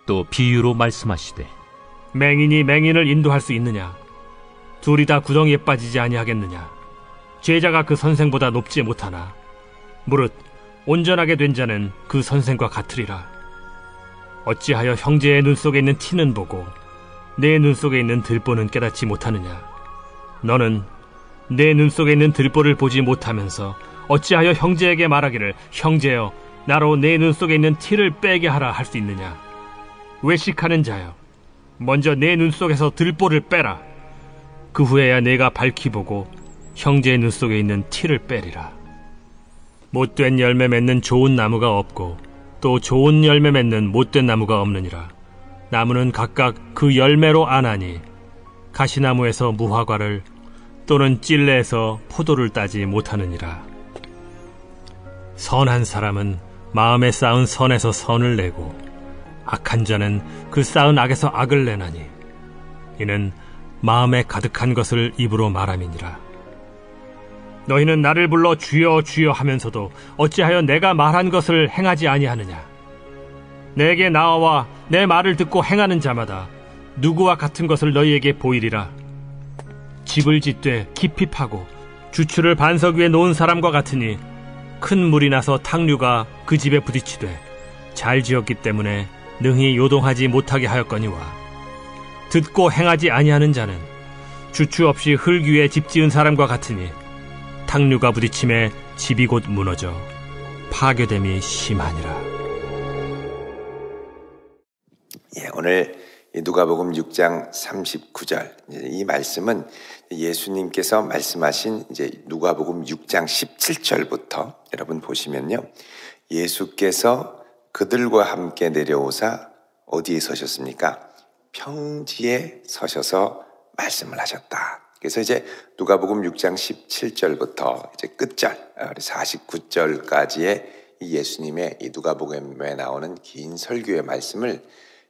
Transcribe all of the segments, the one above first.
또 비유로 말씀하시되 맹인이 맹인을 인도할 수 있느냐? 둘이 다 구덩이에 빠지지 아니하겠느냐? 제자가 그 선생보다 높지 못하나 무릇 온전하게 된 자는 그 선생과 같으리라. 어찌하여 형제의 눈 속에 있는 티는 보고 내 눈 속에 있는 들보는 깨닫지 못하느냐? 너는 내 눈 속에 있는 들보를 보지 못하면서 어찌하여 형제에게 말하기를 형제여 나로 내 눈 속에 있는 티를 빼게 하라 할 수 있느냐? 외식하는 자여 먼저 내 눈 속에서 들보를 빼라. 그 후에야 내가 밝히 보고 형제의 눈 속에 있는 티를 빼리라. 못된 열매 맺는 좋은 나무가 없고 또 좋은 열매 맺는 못된 나무가 없느니라. 나무는 각각 그 열매로 아나니 가시나무에서 무화과를 또는 찔레에서 포도를 따지 못하느니라. 선한 사람은 마음에 쌓은 선에서 선을 내고 악한 자는 그 쌓은 악에서 악을 내나니 이는 마음에 가득한 것을 입으로 말함이니라. 너희는 나를 불러 주여 주여 하면서도 어찌하여 내가 말한 것을 행하지 아니하느냐? 내게 나와 내 말을 듣고 행하는 자마다 누구와 같은 것을 너희에게 보이리라. 집을 짓되 깊이 파고 주추를 반석 위에 놓은 사람과 같으니 큰 물이 나서 탕류가 그 집에 부딪히되 잘 지었기 때문에 능히 요동하지 못하게 하였거니와 듣고 행하지 아니하는 자는 주추 없이 흙 위에 집 지은 사람과 같으니 탕류가 부딪힘에 집이 곧 무너져 파괴됨이 심하니라. 오늘 누가복음 6장 39절 이 말씀은 예수님께서 말씀하신 이제 누가복음 6장 17절부터 여러분 보시면요, 예수께서 그들과 함께 내려오사 어디에 서셨습니까? 평지에 서셔서 말씀을 하셨다. 그래서 이제 누가복음 6장 17절부터 이제 끝절 49절까지의 이 예수님의 이 누가복음에 나오는 긴 설교의 말씀을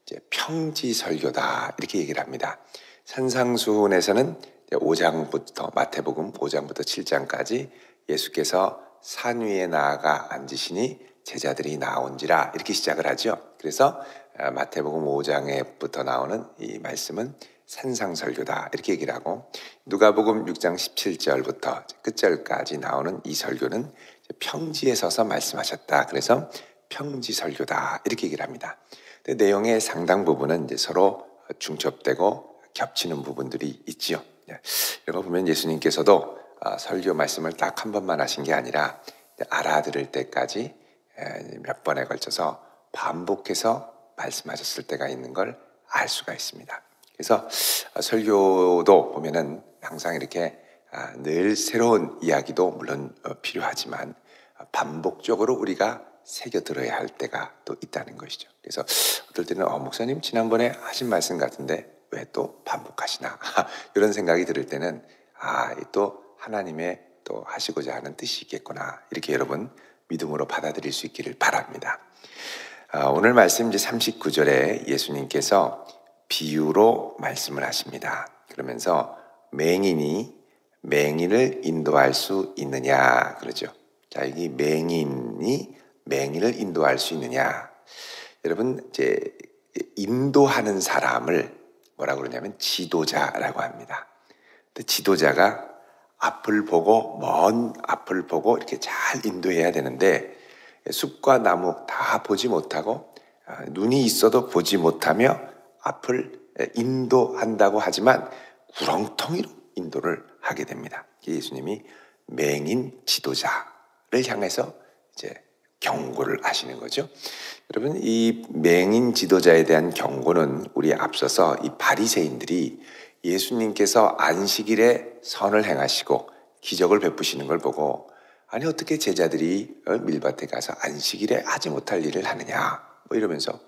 이제 평지 설교다 이렇게 얘기를 합니다. 산상수훈에서는 5장부터 마태복음 5장부터 7장까지 예수께서 산 위에 나아가 앉으시니 제자들이 나온지라 이렇게 시작을 하죠. 그래서 마태복음 5장에부터 나오는 이 말씀은 산상설교다 이렇게 얘기를 하고, 누가복음 6장 17절부터 끝절까지 나오는 이 설교는 평지에 서서 말씀하셨다. 그래서 평지설교다 이렇게 얘기를 합니다. 근데 내용의 상당 부분은 이제 서로 중첩되고 겹치는 부분들이 있지요. 이런 거 보면 예수님께서도 설교 말씀을 딱 한 번만 하신 게 아니라 알아들을 때까지 몇 번에 걸쳐서 반복해서 말씀하셨을 때가 있는 걸 알 수가 있습니다. 그래서 설교도 보면은 항상 이렇게 늘 새로운 이야기도 물론 필요하지만 반복적으로 우리가 새겨 들어야 할 때가 또 있다는 것이죠. 그래서 어떨 때는 목사님 지난번에 하신 말씀 같은데 왜 또 반복하시나 이런 생각이 들을 때는 또 하나님의 또 하시고자 하는 뜻이 있겠구나 이렇게 여러분 믿음으로 받아들일 수 있기를 바랍니다. 오늘 말씀 이제 39절에 예수님께서 비유로 말씀을 하십니다. 그러면서 맹인이 맹인을 인도할 수 있느냐 그러죠. 자, 여기 맹인이 맹인을 인도할 수 있느냐. 여러분 이제 인도하는 사람을 뭐라고 그러냐면 지도자라고 합니다. 근데 지도자가 앞을 보고 먼 앞을 보고 이렇게 잘 인도해야 되는데 숲과 나무 다 보지 못하고 눈이 있어도 보지 못하며 앞을 인도한다고 하지만 구렁텅이로 인도를 하게 됩니다. 예수님이 맹인 지도자를 향해서 이제 경고를 하시는 거죠. 여러분 이 맹인 지도자에 대한 경고는 우리 앞서서 이 바리새인들이 예수님께서 안식일에 선을 행하시고 기적을 베푸시는 걸 보고 아니 어떻게 제자들이 밀밭에 가서 안식일에 하지 못할 일을 하느냐 뭐 이러면서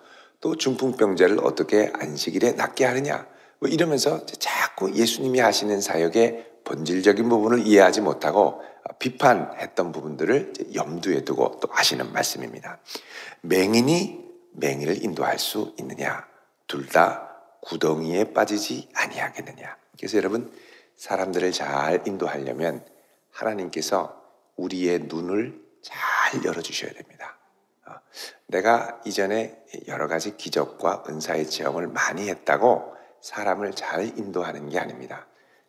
또 중풍병자를 어떻게 안식일에 낫게 하느냐 뭐 이러면서 자꾸 예수님이 하시는 사역의 본질적인 부분을 이해하지 못하고 비판했던 부분들을 염두에 두고 또 하시는 말씀입니다. 맹인이 맹인을 인도할 수 있느냐? 둘 다 구덩이에 빠지지 아니하겠느냐? 그래서 여러분 사람들을 잘 인도하려면 하나님께서 우리의 눈을 잘 열어주셔야 됩니다. 내가 이전에 여러 가지 기적과 은사의 체험을 많이 했다고 사람을 잘 인도하는 게 아닙니다.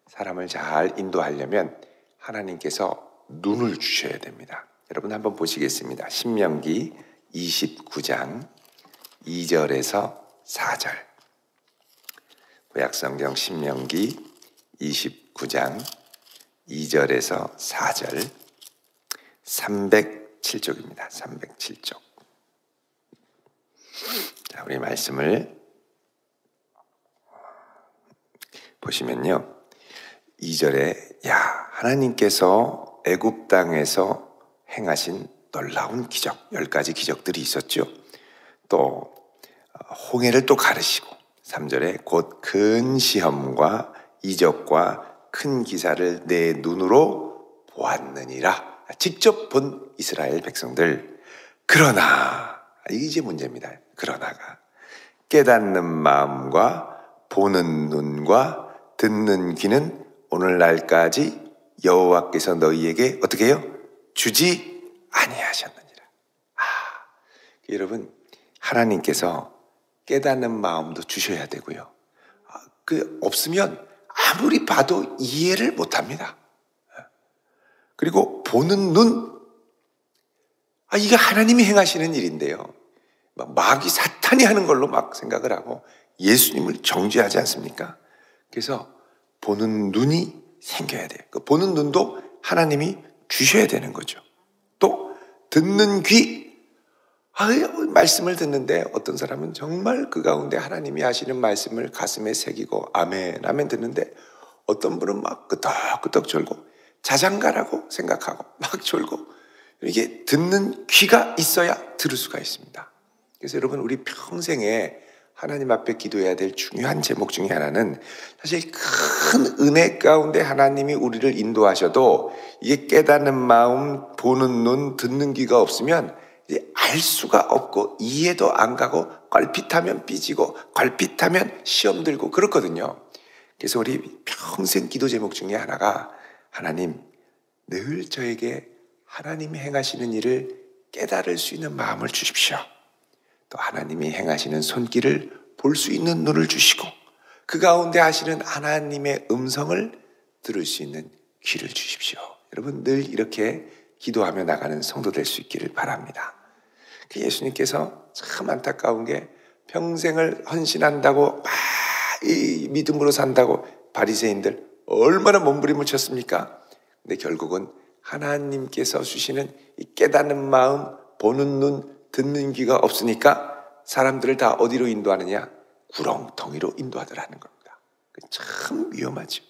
사람을 잘 인도하려면 하나님께서 눈을 주셔야 됩니다. 여러분 한번 보시겠습니다. 신명기 29장 2절에서 4절. 구약성경 신명기 29장 2절에서 4절. 307쪽입니다. 307쪽. 자, 우리 말씀을 보시면요. 2절에 하나님께서 애굽 땅에서 행하신 놀라운 기적, 10가지 기적들이 있었죠. 또 홍해를 또 가르시고 3절에 곧 큰 시험과 이적과 큰 기사를 내 눈으로 보았느니라. 직접 본 이스라엘 백성들. 그러나 이게 이제 문제입니다. 그러나가 깨닫는 마음과 보는 눈과 듣는 귀는 오늘날까지 여호와께서 너희에게 어떻게 해요? 주지 아니하셨느니라. 여러분 하나님께서 깨닫는 마음도 주셔야 되고요. 그 없으면 아무리 봐도 이해를 못합니다. 그리고 보는 눈, 이게 하나님이 행하시는 일인데요. 마귀 사탄이 하는 걸로 막 생각을 하고 예수님을 정죄하지 않습니까? 그래서 보는 눈이 생겨야 돼요. 그 보는 눈도 하나님이 주셔야 되는 거죠. 또 듣는 귀, 말씀을 듣는데 어떤 사람은 정말 그 가운데 하나님이 하시는 말씀을 가슴에 새기고 아멘 아멘 듣는데 어떤 분은 막 끄덕끄덕 졸고 자장가라고 생각하고 막 졸고, 이게 듣는 귀가 있어야 들을 수가 있습니다. 그래서 여러분 우리 평생에 하나님 앞에 기도해야 될 중요한 제목 중에 하나는 사실 큰 은혜 가운데 하나님이 우리를 인도하셔도 이게 깨닫는 마음, 보는 눈, 듣는 귀가 없으면 이제 알 수가 없고 이해도 안 가고 걸핏하면 삐지고 걸핏하면 시험 들고 그렇거든요. 그래서 우리 평생 기도 제목 중에 하나가 하나님 늘 저에게 하나님이 행하시는 일을 깨달을 수 있는 마음을 주십시오. 또 하나님이 행하시는 손길을 볼 수 있는 눈을 주시고 그 가운데 하시는 하나님의 음성을 들을 수 있는 귀를 주십시오. 여러분 늘 이렇게 기도하며 나가는 성도 될 수 있기를 바랍니다. 예수님께서 참 안타까운 게 평생을 헌신한다고 막 이 믿음으로 산다고 바리새인들 얼마나 몸부림을 쳤습니까? 근데 결국은 하나님께서 주시는 이 깨닫는 마음, 보는 눈, 듣는 귀가 없으니까 사람들을 다 어디로 인도하느냐? 구렁텅이로 인도하더라는 겁니다. 참 위험하죠.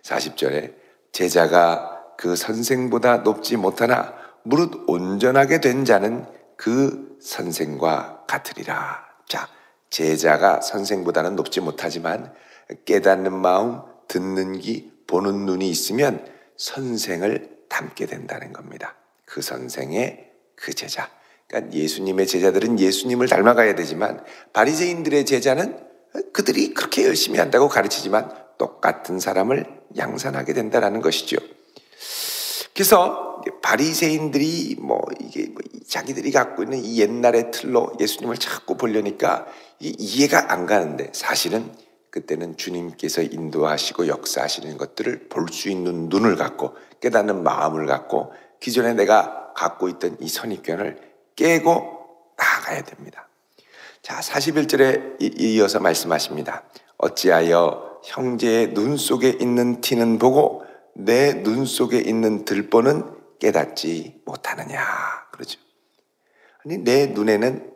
40절에 제자가 그 선생보다 높지 못하나 무릇 온전하게 된 자는 그 선생과 같으리라. 자, 제자가 선생보다는 높지 못하지만 깨닫는 마음, 듣는 귀, 보는 눈이 있으면 선생을 닮게 된다는 겁니다. 그 선생의 그 제자. 그러니까 예수님의 제자들은 예수님을 닮아가야 되지만 바리새인들의 제자는 그들이 그렇게 열심히 한다고 가르치지만 똑같은 사람을 양산하게 된다는 것이죠. 그래서 바리새인들이 이게 자기들이 갖고 있는 이 옛날의 틀로 예수님을 자꾸 보려니까 이해가 안 가는데 사실은 그때는 주님께서 인도하시고 역사하시는 것들을 볼 수 있는 눈을 갖고 깨닫는 마음을 갖고 기존에 내가 갖고 있던 이 선입견을 깨고 나아가야 됩니다. 자, 41절에 이어서 말씀하십니다. 어찌하여 형제의 눈 속에 있는 티는 보고 내 눈 속에 있는 들보는 깨닫지 못하느냐. 그러죠. 아니, 내 눈에는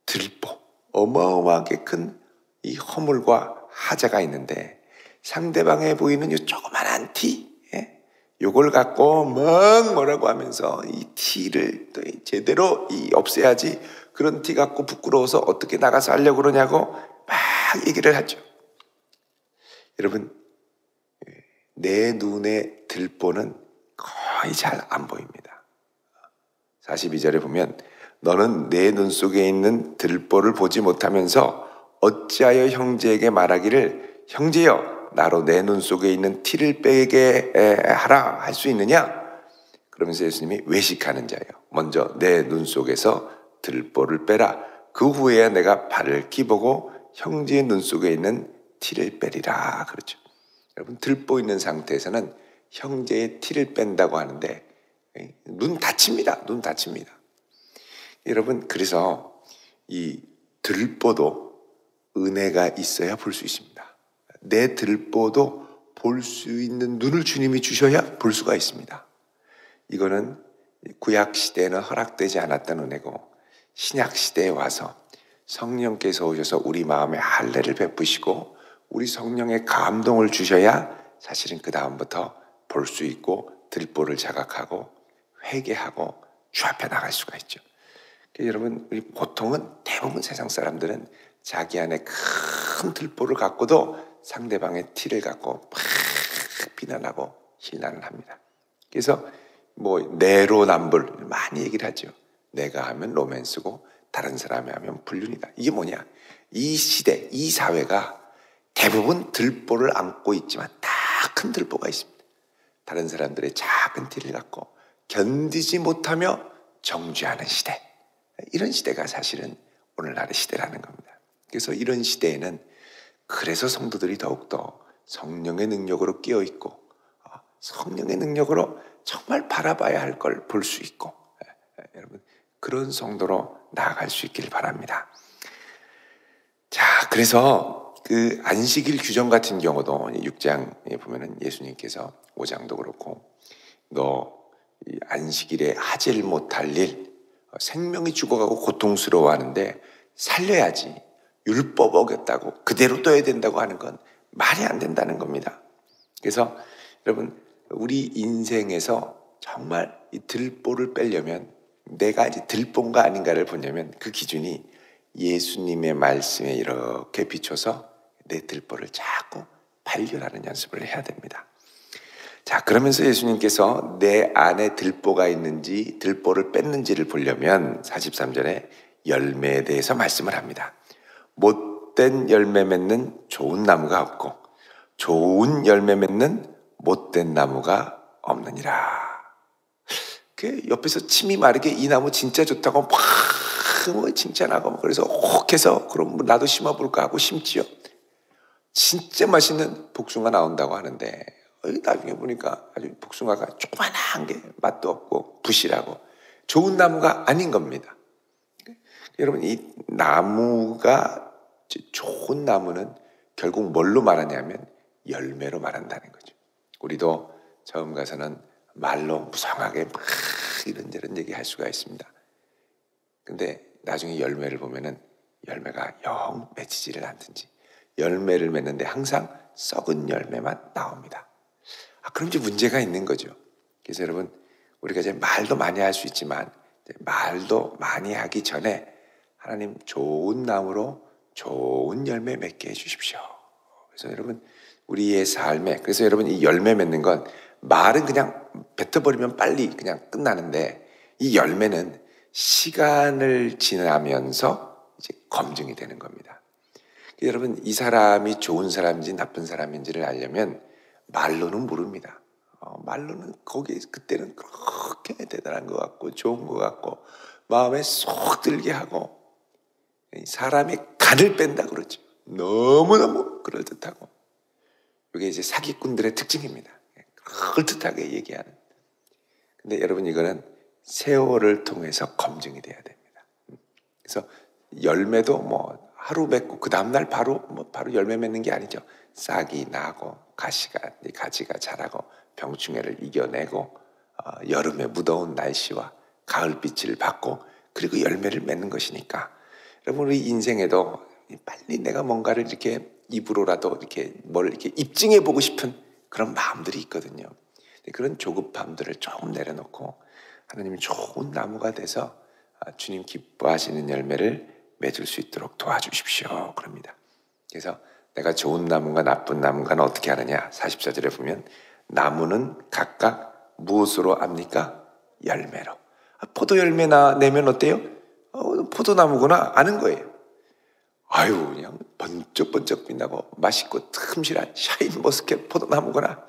들보, 어마어마하게 큰 이 허물과 하자가 있는데 상대방에 보이는 이 조그만한 티, 요걸 갖고 뭐라고 하면서 이 티를 또 제대로 없애야지 그런 티 갖고 부끄러워서 어떻게 나가서 하려고 그러냐고 막 얘기를 하죠. 여러분, 내 눈의 들보는 거의 잘 안 보입니다. 42절에 보면 너는 내 눈 속에 있는 들보를 보지 못하면서 어찌하여 형제에게 말하기를 형제여 나로 내 눈 속에 있는 티를 빼게 하라 할 수 있느냐? 그러면서 예수님이 외식하는 자요. 먼저 내 눈 속에서 들보를 빼라. 그 후에야 내가 밝히 보고 형제의 눈 속에 있는 티를 빼리라. 그렇죠. 여러분, 들보 있는 상태에서는 형제의 티를 뺀다고 하는데 눈 다칩니다. 눈 다칩니다. 여러분, 그래서 이 들보도 은혜가 있어야 볼 수 있습니다. 내 들보도 볼 수 있는 눈을 주님이 주셔야 볼 수가 있습니다. 이거는 구약 시대에는 허락되지 않았던 은혜고 신약 시대에 와서 성령께서 오셔서 우리 마음에 할례를 베푸시고 우리 성령의 감동을 주셔야 사실은 그 다음부터 볼 수 있고 들보를 자각하고 회개하고 주 앞에 나갈 수가 있죠. 여러분, 우리 보통은 대부분 세상 사람들은 자기 안에 큰 들보를 갖고도 상대방의 티를 갖고 막 비난하고 힐난을 합니다. 그래서 내로남불 많이 얘기를 하죠. 내가 하면 로맨스고 다른 사람이 하면 불륜이다. 이게 뭐냐? 이 시대, 이 사회가 대부분 들보를 안고 있지만 다 큰 들보가 있습니다. 다른 사람들의 작은 티를 갖고 견디지 못하며 정죄하는 시대. 이런 시대가 사실은 오늘날의 시대라는 겁니다. 그래서 이런 시대에는 그래서 성도들이 더욱더 성령의 능력으로 깨어있고 성령의 능력으로 정말 바라봐야 할 걸 볼 수 있고 여러분, 그런 성도로 나아갈 수 있길 바랍니다. 자, 그래서 그 안식일 규정 같은 경우도 6장에 보면은 예수님께서 5장도 그렇고 너 이 안식일에 하질 못할 일, 생명이 죽어가고 고통스러워하는데 살려야지, 율법 어겼다고 그대로 둬야 된다고 하는 건 말이 안 된다는 겁니다. 그래서 여러분, 우리 인생에서 정말 이 들보를 빼려면 내가 이제 들보인가 아닌가를 보려면 그 기준이 예수님의 말씀에 이렇게 비춰서 내 들보를 자꾸 발견하는 연습을 해야 됩니다. 자, 그러면서 예수님께서 내 안에 들보가 있는지 들보를 뺐는지를 보려면 43절에 열매에 대해서 말씀을 합니다. 못된 열매 맺는 좋은 나무가 없고 좋은 열매 맺는 못된 나무가 없느니라. 그 옆에서 침이 마르게 이 나무 진짜 좋다고 막 칭찬하고 그래서 혹해서 그럼 나도 심어볼까 하고 심지요. 진짜 맛있는 복숭아 나온다고 하는데 나중에 보니까 아주 복숭아가 조그만한 게 맛도 없고 부실하고 좋은 나무가 아닌 겁니다. 여러분, 이 나무가 좋은 나무는 결국 뭘로 말하냐면 열매로 말한다는 거죠. 우리도 처음 가서는 말로 무성하게 막 이런저런 얘기할 수가 있습니다. 근데 나중에 열매를 보면은 열매가 영 맺히지를 않든지 열매를 맺는데 항상 썩은 열매만 나옵니다. 그럼 이제 문제가 있는 거죠. 그래서 여러분, 우리가 이제 말도 많이 할 수 있지만 말도 많이 하기 전에 하나님 좋은 나무로 좋은 열매 맺게 해주십시오. 그래서 여러분, 우리의 삶에, 그래서 여러분, 이 열매 맺는 건 말은 그냥 뱉어버리면 빨리 그냥 끝나는데 이 열매는 시간을 지나면서 이제 검증이 되는 겁니다. 여러분, 이 사람이 좋은 사람인지 나쁜 사람인지를 알려면 말로는 모릅니다. 말로는 그때는 그렇게 대단한 것 같고 좋은 것 같고 마음에 쏙 들게 하고 사람의 간을 뺀다 그러죠. 너무너무 그럴듯하고 이게 이제 사기꾼들의 특징입니다. 그럴듯하게 얘기하는. 근데 여러분, 이거는 세월을 통해서 검증이 돼야 됩니다. 그래서 열매도 하루 맺고 그 다음날 바로 열매 맺는 게 아니죠. 싹이 나고 가지가 자라고 병충해를 이겨내고 여름의 무더운 날씨와 가을빛을 받고 그리고 열매를 맺는 것이니까 여러분, 우리 인생에도 빨리 내가 뭔가를 이렇게 입으로라도 이렇게 뭘 이렇게 입증해 보고 싶은 그런 마음들이 있거든요. 그런 조급함들을 조금 내려놓고 하나님이 좋은 나무가 돼서 주님 기뻐하시는 열매를 맺을 수 있도록 도와주십시오. 그럽니다. 그래서 내가 좋은 나무가 나쁜 나무가 어떻게 하느냐? 44절에 보면 나무는 각각 무엇으로 압니까? 열매로. 포도 열매나 내면 어때요? 포도나무구나 아는 거예요. 그냥 번쩍번쩍 빛나고 맛있고 틈실한 샤인머스켓 포도나무구나.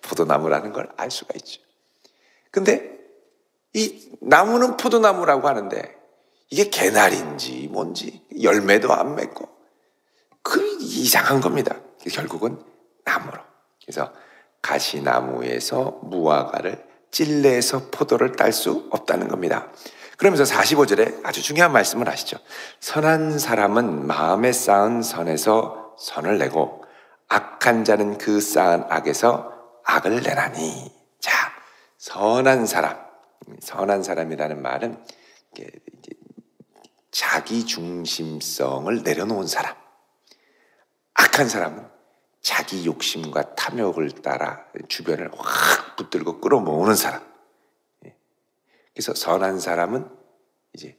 포도나무라는 걸 알 수가 있죠. 근데 이 나무는 포도나무라고 하는데 이게 개나리인지 뭔지 열매도 안 맺고 그 이상한 겁니다. 결국은 나무로. 그래서 가시나무에서 무화과를, 찔레에서 포도를 딸 수 없다는 겁니다. 그러면서 45절에 아주 중요한 말씀을 하시죠. 선한 사람은 마음에 쌓은 선에서 선을 내고 악한 자는 그 쌓은 악에서 악을 내나니. 자, 선한 사람이라는 말은 자기 중심성을 내려놓은 사람. 악한 사람은 자기 욕심과 탐욕을 따라 주변을 확 붙들고 끌어모으는 사람. 그래서 선한 사람은 이제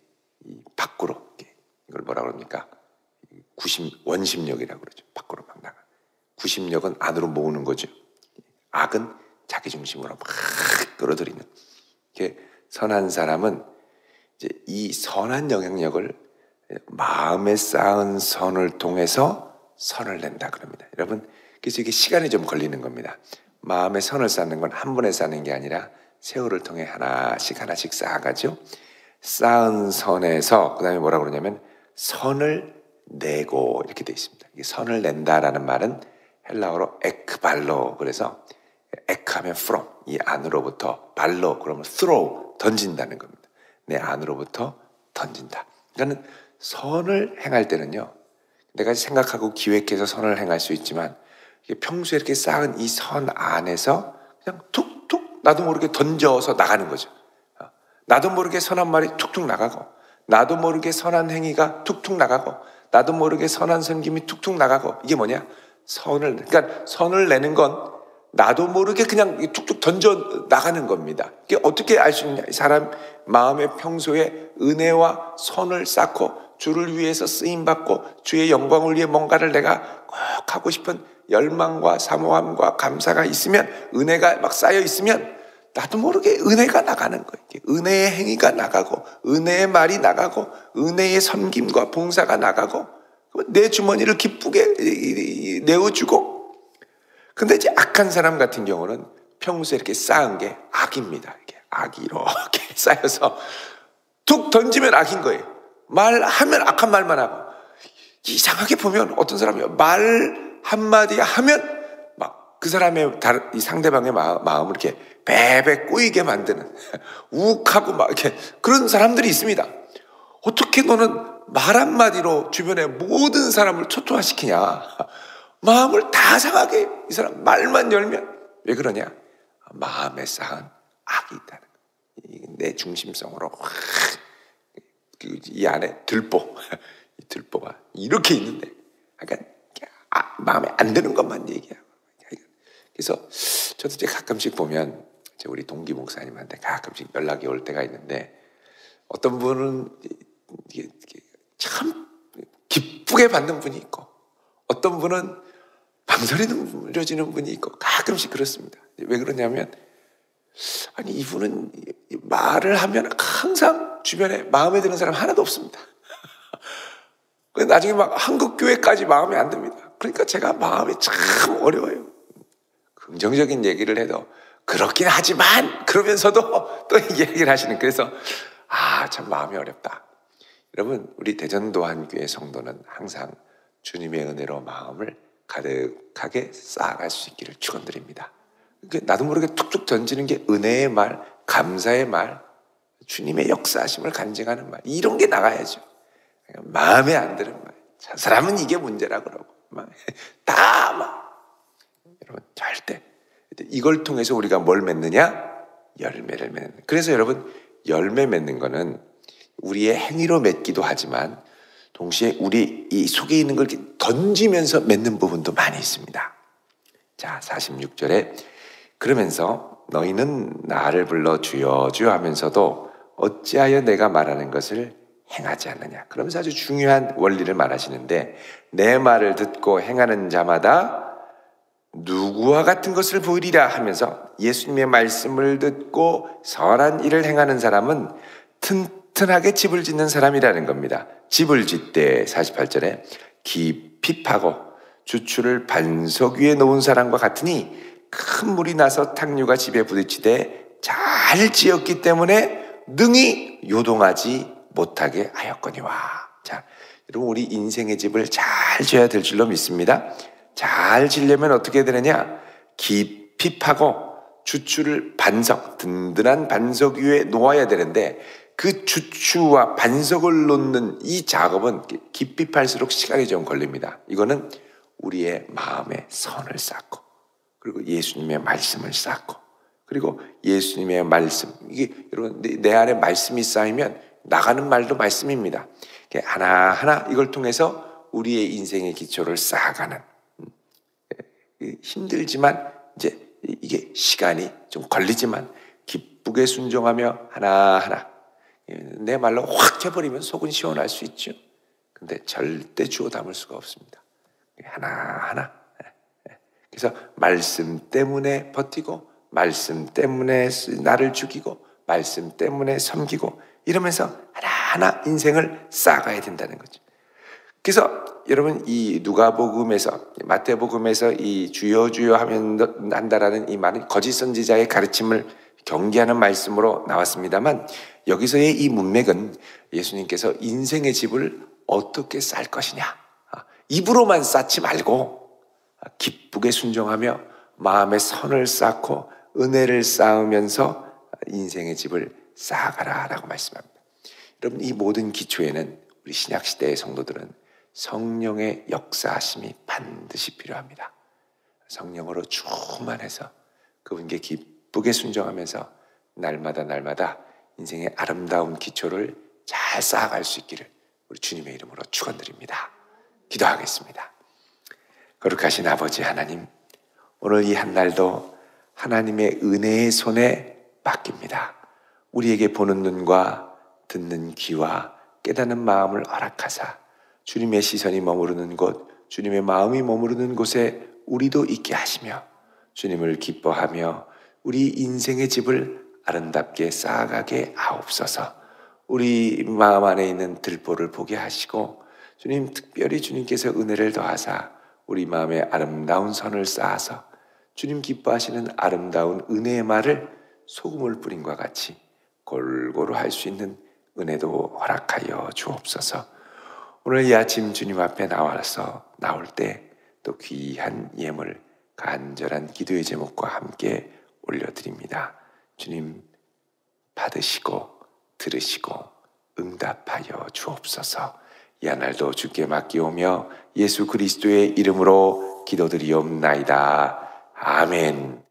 밖으로, 이걸 뭐라 그럽니까? 원심력이라고 그러죠. 밖으로 막 나가. 구심력은 안으로 모으는 거죠. 악은 자기 중심으로 막 끌어들이는. 선한 사람은 이제 이 선한 영향력을 마음에 쌓은 선을 통해서 선을 낸다 그럽니다. 여러분, 그래서 이게 시간이 좀 걸리는 겁니다. 마음에 선을 쌓는 건 한 번에 쌓는 게 아니라 세월을 통해 하나씩 쌓아가죠. 쌓은 선에서, 그 다음에 뭐라고 그러냐면 선을 내고, 이렇게 되어 있습니다. 이게 선을 낸다라는 말은 헬라어로 에크발로, 그래서 에크하면 from, 이 안으로부터, 발로 그러면 throw, 던진다는 겁니다. 내 안으로부터 던진다. 그러니까 선을 행할 때는요, 내가 생각하고 기획해서 선을 행할 수 있지만 평소에 이렇게 쌓은 이 선 안에서 그냥 툭툭 나도 모르게 던져서 나가는 거죠. 나도 모르게 선한 말이 툭툭 나가고, 나도 모르게 선한 행위가 툭툭 나가고, 나도 모르게 선한 섬김이 툭툭 나가고. 이게 뭐냐? 그러니까 선을 내는 건 나도 모르게 그냥 툭툭 던져 나가는 겁니다. 이게 어떻게 알 수 있냐? 이 사람 마음에 평소에 은혜와 선을 쌓고 주를 위해서 쓰임받고 주의 영광을 위해 뭔가를 내가 꼭 하고 싶은 열망과 사모함과 감사가 있으면, 은혜가 막 쌓여 있으면 나도 모르게 은혜가 나가는 거예요. 은혜의 행위가 나가고, 은혜의 말이 나가고, 은혜의 섬김과 봉사가 나가고, 내 주머니를 기쁘게 내어주고. 근데 이제 악한 사람 같은 경우는 평소에 이렇게 쌓은 게 악입니다. 이렇게 악이 이렇게 쌓여서 툭 던지면 악인 거예요. 말하면 악한 말만 하고. 이상하게 보면 어떤 사람이 말 한마디 하면 막 그 사람의 이 상대방의 마음을 이렇게 베베 꼬이게 만드는, 욱하고 막 이렇게 그런 사람들이 있습니다. 어떻게 너는 말 한마디로 주변의 모든 사람을 초토화시키냐? 마음을 다 상하게, 이 사람 말만 열면. 왜 그러냐? 마음에 쌓은 악이 있다는 거예요. 내 중심성으로 확, 이 안에 들보, 이 들보가 이렇게 있는데, 그러니까 마음에 안 드는 것만 얘기하고. 그래서 저도 이제 가끔씩 보면 우리 동기 목사님한테 가끔씩 연락이 올 때가 있는데, 어떤 분은 참 기쁘게 받는 분이 있고, 어떤 분은 망설여지는 분이 있고, 가끔씩 그렇습니다. 왜 그러냐면, 아니 이분은 말을 하면 항상 주변에 마음에 드는 사람 하나도 없습니다. 나중에 막 한국교회까지 마음에 안 듭니다. 그러니까 제가 마음이 참 어려워요. 긍정적인 얘기를 해도 그렇긴 하지만, 그러면서도 또 얘기를 하시는. 그래서 참 마음이 어렵다. 여러분, 우리 대전도한교회 성도는 항상 주님의 은혜로 마음을 가득하게 쌓아갈 수 있기를 축원드립니다. 나도 모르게 툭툭 던지는 게 은혜의 말, 감사의 말, 주님의 역사하심을 간증하는 말, 이런 게 나가야죠. 마음에 안 드는 말, 저 사람은 이게 문제라고 그러고 다 막. 여러분, 절대 이걸 통해서 우리가 뭘 맺느냐? 열매를 맺는. 그래서 여러분, 열매 맺는 거는 우리의 행위로 맺기도 하지만 동시에 우리 이 속에 있는 걸 던지면서 맺는 부분도 많이 있습니다. 자, 46절에 그러면서 너희는 나를 불러 주여 주여 하면서도 어찌하여 내가 말하는 것을 행하지 않느냐. 그러면서 아주 중요한 원리를 말하시는데, 내 말을 듣고 행하는 자마다 누구와 같은 것을 보이리라 하면서, 예수님의 말씀을 듣고 선한 일을 행하는 사람은 튼튼하게 집을 짓는 사람이라는 겁니다. 집을 짓되 48절에 깊이 파고 주추를 반석 위에 놓은 사람과 같으니 큰 물이 나서 탕류가 집에 부딪히되 잘 지었기 때문에 능히 요동하지 못하게 하였거니와. 자, 여러분 우리 인생의 집을 잘 져야 될 줄로 믿습니다. 잘 지려면 어떻게 되느냐? 깊이 파고 주추를 든든한 반석 위에 놓아야 되는데 그 주추와 반석을 놓는 이 작업은 깊이 팔수록 시간이 좀 걸립니다. 이거는 우리의 마음에 선을 쌓고 그리고 예수님의 말씀을 쌓고 그리고 예수님의 말씀, 이게 여러분 내 안에 말씀이 쌓이면 나가는 말도 말씀입니다. 하나하나 이걸 통해서 우리의 인생의 기초를 쌓아가는, 힘들지만 이제 이게 시간이 좀 걸리지만 기쁘게 순종하며 하나하나, 내 말로 확 해버리면 속은 시원할 수 있죠. 근데 절대 주워 담을 수가 없습니다. 하나하나. 그래서 말씀 때문에 버티고 말씀 때문에 나를 죽이고 말씀 때문에 섬기고 이러면서 하나하나 인생을 쌓아가야 된다는 거죠. 그래서 여러분 이 누가복음에서, 마태복음에서 이 주여 주여 하면 한다라는 이 말은 거짓 선지자의 가르침을 경계하는 말씀으로 나왔습니다만, 여기서의 이 문맥은 예수님께서 인생의 집을 어떻게 쌓을 것이냐, 입으로만 쌓지 말고 기쁘게 순종하며 마음의 선을 쌓고 은혜를 쌓으면서 인생의 집을 쌓아가라 라고 말씀합니다. 여러분 이 모든 기초에는 우리 신약시대의 성도들은 성령의 역사하심이 반드시 필요합니다. 성령으로 충만해서 그분께 기쁘게 순종하면서 날마다 인생의 아름다운 기초를 잘 쌓아갈 수 있기를 우리 주님의 이름으로 축원드립니다. 기도하겠습니다. 거룩하신 아버지 하나님, 오늘 이 한날도 하나님의 은혜의 손에 맡깁니다. 우리에게 보는 눈과 듣는 귀와 깨닫는 마음을 허락하사 주님의 시선이 머무르는 곳, 주님의 마음이 머무르는 곳에 우리도 있게 하시며 주님을 기뻐하며 우리 인생의 집을 아름답게 쌓아가게 하옵소서. 우리 마음 안에 있는 들보를 보게 하시고 주님, 특별히 주님께서 은혜를 더하사 우리 마음에 아름다운 선을 쌓아서 주님 기뻐하시는 아름다운 은혜의 말을 소금을 뿌린과 같이 골고루 할 수 있는 은혜도 허락하여 주옵소서. 오늘 이 아침 주님 앞에 나올 때 또 귀한 예물, 간절한 기도의 제목과 함께 올려드립니다. 주님 받으시고 들으시고 응답하여 주옵소서. 이 하늘도 주께 맡기오며 예수 그리스도의 이름으로 기도드리옵나이다. 아멘.